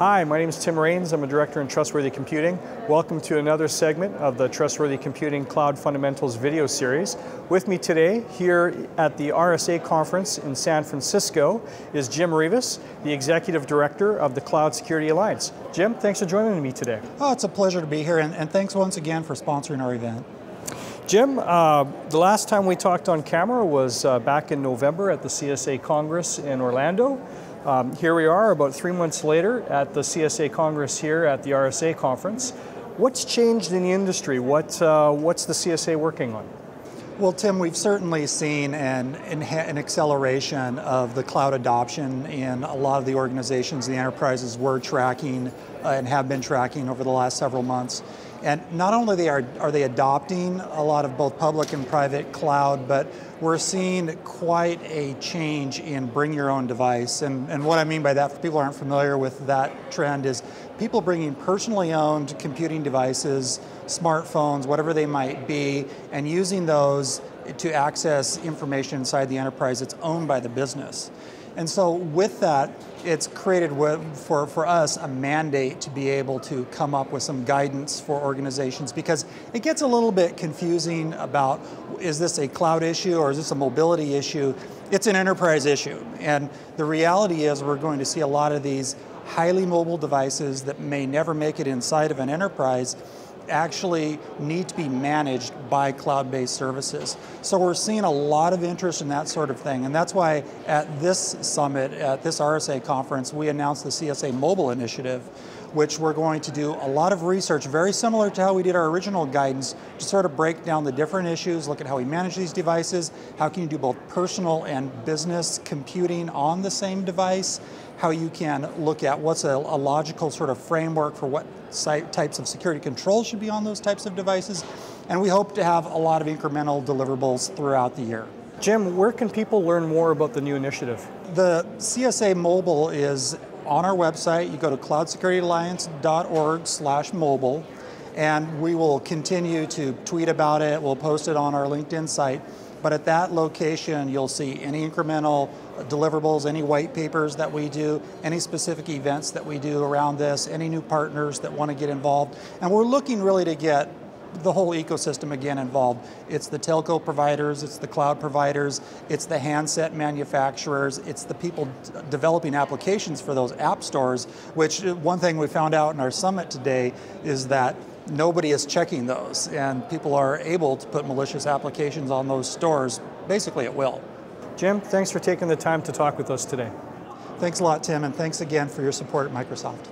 Hi, my name is Tim Raines. I'm a director in Trustworthy Computing. Welcome to another segment of the Trustworthy Computing Cloud Fundamentals video series. With me today, here at the RSA conference in San Francisco, is Jim Reavis, the Executive Director of the Cloud Security Alliance. Jim, thanks for joining me today. Oh, it's a pleasure to be here, and thanks once again for sponsoring our event. Jim, the last time we talked on camera was back in November at the CSA Congress in Orlando. Here we are about 3 months later at the CSA Congress here at the RSA conference. What's changed in the industry? What's the CSA working on? Well, Tim, we've certainly seen an acceleration of the cloud adoption in a lot of the organizations the enterprises were tracking and have been tracking over the last several months. And not only are they adopting a lot of both public and private cloud, but we're seeing quite a change in bring your own device. And what I mean by that, for people who aren't familiar with that trend, is people bringing personally owned computing devices, smartphones, whatever they might be, and using those to access information inside the enterprise that's owned by the business. And so with that, it's created for us a mandate to be able to come up with some guidance for organizations, because it gets a little bit confusing about, is this a cloud issue or is this a mobility issue? It's an enterprise issue. And the reality is we're going to see a lot of these highly mobile devices that may never make it inside of an enterprise actually need to be managed by cloud-based services. So we're seeing a lot of interest in that sort of thing, and that's why at this summit, at this RSA conference, we announced the CSA Mobile Initiative, which we're going to do a lot of research, very similar to how we did our original guidance, to sort of break down the different issues, look at how we manage these devices, how can you do both personal and business computing on the same device, how you can look at what's a logical sort of framework for what types of security controls should be on those types of devices, and we hope to have a lot of incremental deliverables throughout the year. Jim, where can people learn more about the new initiative? The CSA Mobile is on our website. You go to cloudsecurityalliance.org/mobile, and we will continue to tweet about it. We'll post it on our LinkedIn site. But at that location, you'll see any incremental deliverables, any white papers that we do, any specific events that we do around this, any new partners that want to get involved. And we're looking really to get the whole ecosystem again involved. It's the telco providers, it's the cloud providers, it's the handset manufacturers, it's the people developing applications for those app stores, which one thing we found out in our summit today is that nobody is checking those, and people are able to put malicious applications on those stores, basically at will. Jim, thanks for taking the time to talk with us today. Thanks a lot, Tim, and thanks again for your support at Microsoft.